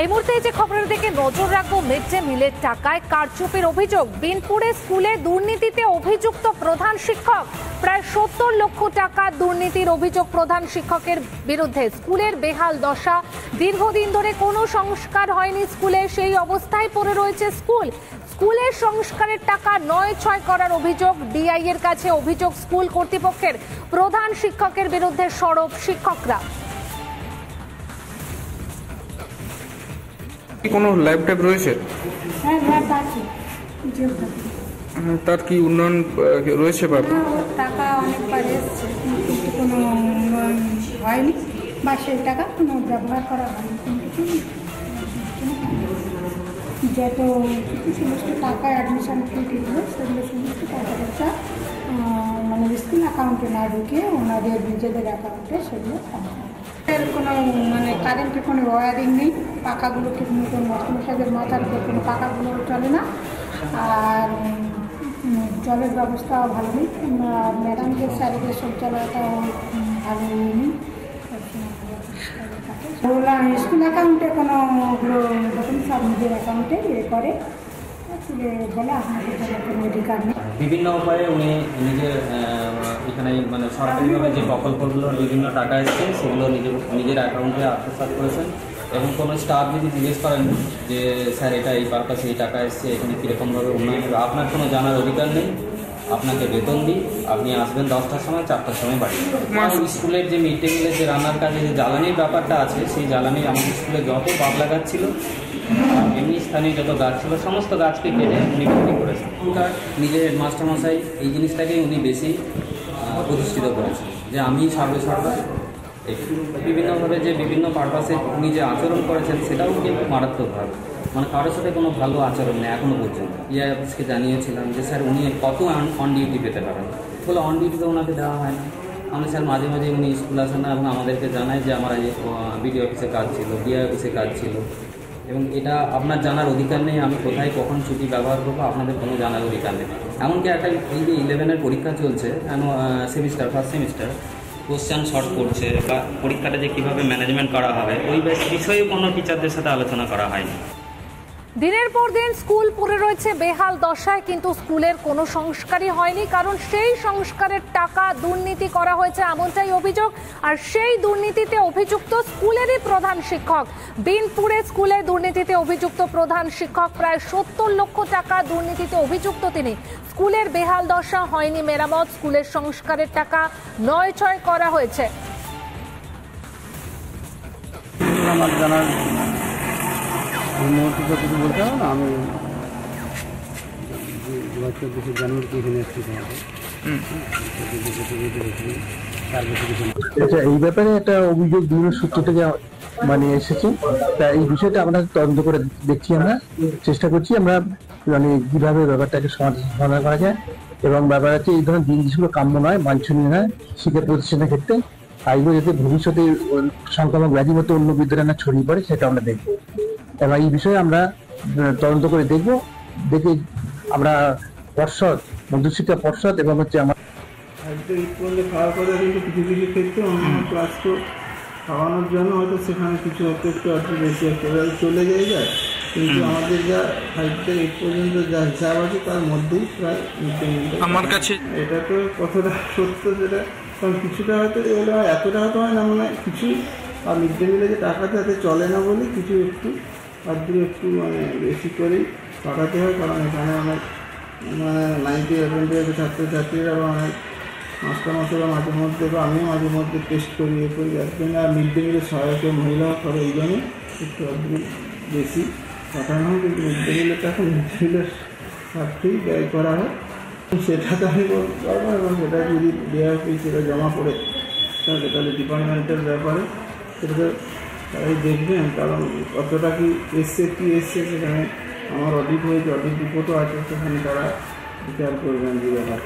এই মুহূর্তে যে খবরের দিকে নজর রাখবো, মিড ডে মিলের টাকায় কারচুপির অভিযোগ। বিনপুরে স্কুলে দুর্নীতিতে অভিযুক্ত প্রধান শিক্ষক। প্রায় ৭০ লক্ষ টাকা দুর্নীতির অভিযোগ প্রধান শিক্ষকের বিরুদ্ধে। স্কুলের বেহাল দশা, দীর্ঘদিন ধরে কোনো সংস্কার হয়নি স্কুলে, সেই অবস্থায় পড়ে রয়েছে স্কুল। স্কুলের সংস্কারের টাকা নয়-ছয় করার অভিযোগ ডিআই এর কাছে। অভিযোগ স্কুল কর্তৃপক্ষের। প্রধান শিক্ষকের বিরুদ্ধে সরব শিক্ষকরা। কোনো ল্যাপটপ রয়েছে? হ্যাঁ, ল্যাব আছে। তার কি উন্নয়ন রয়েছে? টাকা অনেকবার এসছে কিন্তু কোনো হয়নি, বা সেই টাকা কোনো ব্যবহার করা হয়নি। যত সমস্ত টাকা অ্যাডমিশন ফি দিল সেগুলো সমস্ত টাকা পয়সা মানে স্কুল অ্যাকাউন্টে না ঢুকে ওনাদের নিজেদের অ্যাকাউন্টে সেগুলো কোনো মানে কারেন্টের কোনো ওয়ারিং নেই, পাখাগুলো ঠিক মতন মাস্টারমশাইদের মাথার উপর কোনো পাখাগুলো চলে না, আর জলের ব্যবস্থাও ভালো নেই, ম্যাডামদের স্যারেদের শৌচালয়টাও ভালো নেই। স্কুল অ্যাকাউন্টে কোনো ওগুলো যখন সব নিজের অ্যাকাউন্টে করে বলে আপনাদের কোনো অধিকার নেই। বিভিন্ন উপায়ে উনি নিজের এখানে মানে সরকারিভাবে যে প্রকল্পগুলোর বিভিন্ন টাকা এসছে সেগুলো নিজের অ্যাকাউন্টে আত্মসাৎ করেছেন। এবং কোনো স্টাফ যদি জিজ্ঞেস করেন যে স্যার এটা এই পারপাসে এই টাকা এসছে, এখানে কীরকমভাবে উন্নয়ন হবে, আপনার কোনো জানার অধিকার নেই। আপনাকে বেতন দিই, আপনি আসবেন 10টার সময়, 4টার সময় বাড়ি। স্কুলের যে মিড ডে মিলের যে রান্নার কাজে যে জ্বালানির ব্যাপারটা আছে, সেই জ্বালানি আমাদের স্কুলে যত বাবলা গাছ ছিল, এমনি স্থানীয় যত গাছ ছিল, সমস্ত গাছকে কেটে উনি বিক্রি করেছেন। তার নিজের হেডমাস্টারমশাই এই জিনিসটাকেই উনি বেশি প্রতিষ্ঠিত করেছেন যে আমি সর্বসর্বা। বিভিন্নভাবে যে বিভিন্ন পারপাসে উনি যে আচরণ করেছেন সেটাও কিন্তু মারাত্মকভাবে, মানে কারোর সাথে কোনো ভালো আচরণ নেই এখনও পর্যন্ত। ইআই অফিসকে জানিয়েছিলাম যে স্যার উনি কত অন ডিউটি পেতে পারেন, বলে অন ডিউটিতে ওনাকে দেওয়া হয় না। আমরা স্যার মাঝে মাঝে উনি স্কুল আসেন না এবং আমাদেরকে জানায় যে আমার এই বিডিও অফিসে কাজ ছিল, ডিআই অফিসে কাজ ছিল, এবং এটা আপনার জানার অধিকার নেই আমি কোথায় কখন ছুটি ব্যবহার করবো, আপনাদের কোনো জানার অধিকার নেই। এমনকি একটা এই যে 11-এর পরীক্ষা চলছে, semester first semester, question short করছে বা পরীক্ষাটা যে কীভাবে ম্যানেজমেন্ট করা হবে ওই বিষয়ে কোনো টিচারদের সাথে আলোচনা করা হয়নি। দিনের পর দিন স্কুল পড়ে রয়েছে বেহাল দশায়, কিন্তু স্কুলের কোনো সংস্কারই হয়নি, কারণ সেই সংস্কারের টাকা দুর্নীতি করা হয়েছে এমনটাই অভিযোগ। আর সেই দুর্নীতিতে অভিযুক্ত স্কুলেরই প্রধান শিক্ষক। বিনপুরে স্কুলে দুর্নীতিতে অভিযুক্ত প্রধান শিক্ষক। প্রায় ৭০ লক্ষ টাকা দুর্নীতিতে অভিযুক্ত তিনি। স্কুলের বেহাল দশা, হয়নি মেরামত, স্কুলের সংস্কারের টাকা নয়-ছয় করা হয়েছে। আমার জানার এই মুহূর্তে তো কিছু বলতে হবে না। আমি ২০২৪ জানুয়ারিতে এখানে এসেছি। আচ্ছা, এই ব্যাপারে একটা অভিযোগ বিভিন্ন সূত্র থেকে মানে এসেছে। তা এই বিষয়টা আমরা তদন্ত করে দেখছি, আমরা চেষ্টা করছি আমরা মানে কীভাবে ব্যাপারটাকে সমাধান করা যায়, এবং ব্যাপার হচ্ছে এই ধরনের জিনিসগুলো কাম্য নয়, বাঞ্ছনীয় নয় শিক্ষা প্রতিষ্ঠানের ক্ষেত্রে। আর এগুলো যাতে ভবিষ্যতে সংক্রামক ব্যাধি মতো অন্য বিদ্যালয়ে না ছড়িয়ে পড়ে সেটা আমরা দেখব, এবং এই বিষয়ে আমরা তদন্ত করে দেখব। দেখে আমরা পর্ষদ, মধ্যশিক্ষা পর্ষদ এবং হচ্ছে আমার খাওয়া করে কিন্তু কিছু কিছু ক্ষেত্রে অন্যান্য ক্লাসকে খাওয়ানোর জন্য হয়তো সেখানে কিছু হয়তো একটু বেশি একটা চলে যায়, কিন্তু আমাদের যা 5 থেকে 8 পর্যন্ত যা হিসাব আছে তার মধ্যেই প্রায় আমার কাছে এটা তো কতটা সত্য সেটা, কারণ কিছুটা হয়তো এগুলো এতটা হয়তো হয় না, মানে কিছু আর মিড ডে মিলে যে টাকা যাতে চলে না বলে কিছু একটু একটু মানে বেশি করেই পাঠাতে হয়, কারণ এখানে অনেক মানে 90-70 ছাত্রছাত্রীরা বা অনেক মাস্টারমশাইরা মাঝে মধ্যে বা আমিও মাঝে মধ্যে টেস্ট করি যার জন্য আর মিড ডে মিলে সহায়কের মহিলা করে এই জন্য একটু বেশি পাঠানো হয়। কিন্তু মিড ডে মিলে তো এখন মিড ডে মিলের স্বার্থেই ব্যয় করা হয়, সেটা তো আমি বলতে পারবো। এবং সেটা যদি দেওয়া সেটা জমা পড়ে থাকে তাহলে ডিপার্টমেন্টের ব্যাপারে সেটা তারাই দেখবেন, কারণ কতটা কি এসছে সেখানে আমার অডিট হয়েছে, অডিট রিপোর্টও আছে, সেখানে তারা বিচার করবেন যে ব্যাপার।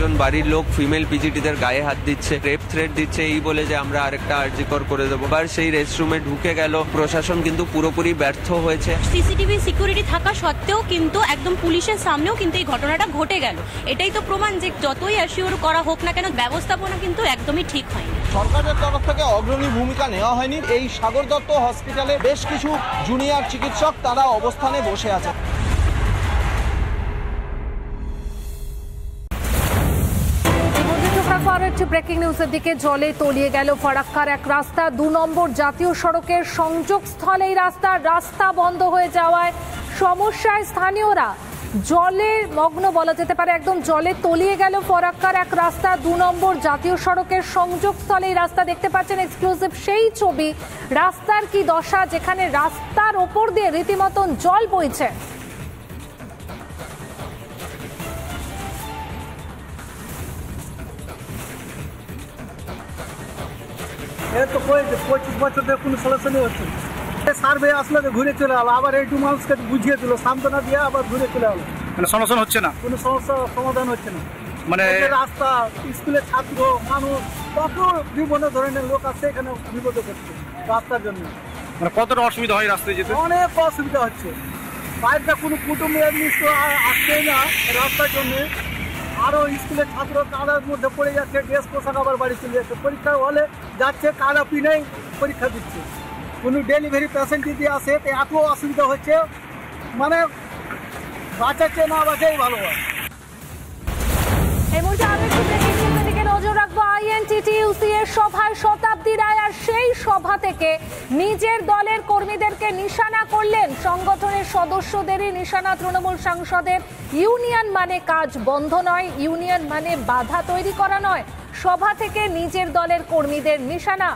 একজন বাড়ির লোক ফিমেল পিজিটিদের গায়ে হাত দিচ্ছে, রেপ থ্রেট দিচ্ছে এই বলে যে আমরা আরেকটা আরজিকর করে দেবো। এবার সেই রেস্টরুমে ঢুকে গেল, প্রশাসন কিন্তু পুরোপুরি ব্যর্থ হয়েছে। সিসিটিভি সিকিউরিটি থাকা সত্ত্বেও কিন্তু একদম পুলিশের সামনেও কিন্তু এই ঘটনাটা ঘটে গেল। এটাই তো প্রমাণ যে যতই অ্যাসিওর করা হোক না কেন, ব্যবস্থাপনা কিন্তু একদমই ঠিক হয়নি। সরকারের তরফ থেকে অগ্রণী ভূমিকা নেওয়া হয়নি। এই সাগর দত্ত হসপিটালে বেশ কিছু জুনিয়র চিকিৎসক তারা অবস্থানে বসে আছে। ব্রেকিং নিউজের দিকে জলে তলিয়ে গেল ফারাক্কার এক রাস্তা। 2 নম্বর জাতীয় সড়কের সংযোগস্থলে এই রাস্তা বন্ধ হয়ে যাওয়ায় সমস্যায় স্থানীয়রা। জলে মগ্ন বলা যেতে পারে, একদম জলে তলিয়ে গেল ফারাক্কার এক রাস্তা। 2 নম্বর জাতীয় সড়কের সংযোগস্থলে এই রাস্তা দেখতে পাচ্ছেন এক্সক্লুসিভ সেই ছবি। রাস্তার কি দশা, যেখানে রাস্তার ওপর দিয়ে রীতিমতন জল বইছে। তো 25 বছর ধরে কোনো সলিউশনই হচ্ছে না। সার্ভে আসলে ঘুরে চলে গেল, আবার এই 2 মানুষকে বুঝিয়ে দিল, সান্ত্বনা দিয়ে আবার ঘুরে চলে গেল। মানে সমাধান হচ্ছে না, কোনো সমস্যা সমাধান হচ্ছে না। মানে রাস্তা, স্কুলের ছাত্র মানুষ, কত বিভিন্ন ধরনের লোক আছে এখানে বিপদে পড়ছে রাস্তার জন্য। মানে কতটা অসুবিধা হয় রাস্তায় যেতে? অনেক অসুবিধা হচ্ছে। বাইরে কোনো কুটুম্ব আসছেই না রাস্তার জন্য। আরও স্কুলের ছাত্র কাদার মধ্যে পড়ে যাচ্ছে, ড্রেস পোশাক আবার বাড়ি চলে যাচ্ছে। পরীক্ষা হলে যাচ্ছে, কাদা পিনেই পরীক্ষা দিচ্ছে। কোনো ডেলিভারি পেশেন্ট যদি আসে তো এত অসুবিধা হচ্ছে, মানে বাঁচাচ্ছে না বাঁচাই ভালো হয়। এই মুহূর্তে আমি একটু ব্রেকিং নিউজের দিকে নজর রাখবো। আইএনটিটিইউসি এর সভায় শতাব্দী রায়, আর সেই সভা থেকে নিজের দলের কর্মীদেরকে নিশানা করলেন সংগঠনের সদস্যদেরই নিশানা তৃণমূল সাংসদের। ইউনিয়ন মানে কাজ বন্ধ নয়, ইউনিয়ন মানে বাধা তৈরি করা নয়। সভা থেকে নিজের দলের কর্মীদের নিশানা।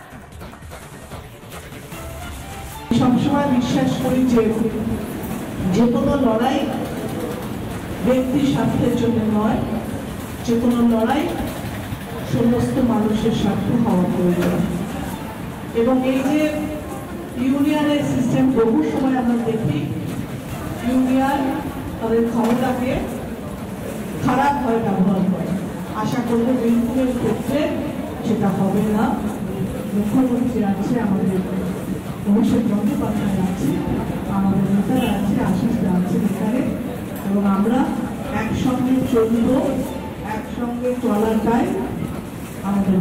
সবসময় বিশ্বাস করি যে কোনো লড়াই ব্যক্তি স্বার্থের জন্য নয়, যে কোনো লড়াই সমস্ত মানুষের স্বার্থে হওয়া প্রয়োজন। এবং এই যে ইউনিয়নের সিস্টেম, বহু সময় আমরা দেখি ইউনিয়ন তাদের ক্ষমতাকে খারাপভাবে ব্যবহার করে। আশা করব বীরভূমের ক্ষেত্রে সেটা হবে না। মুখ্যমন্ত্রী আছে, আমাদের অভিষেক বন্দ্যোপাধ্যায় আছে, আমাদের নেতারা আছে, আশিস আছে এখানে, এবং আমরা একসঙ্গে চলব, একসঙ্গে চলাটাই আমাদের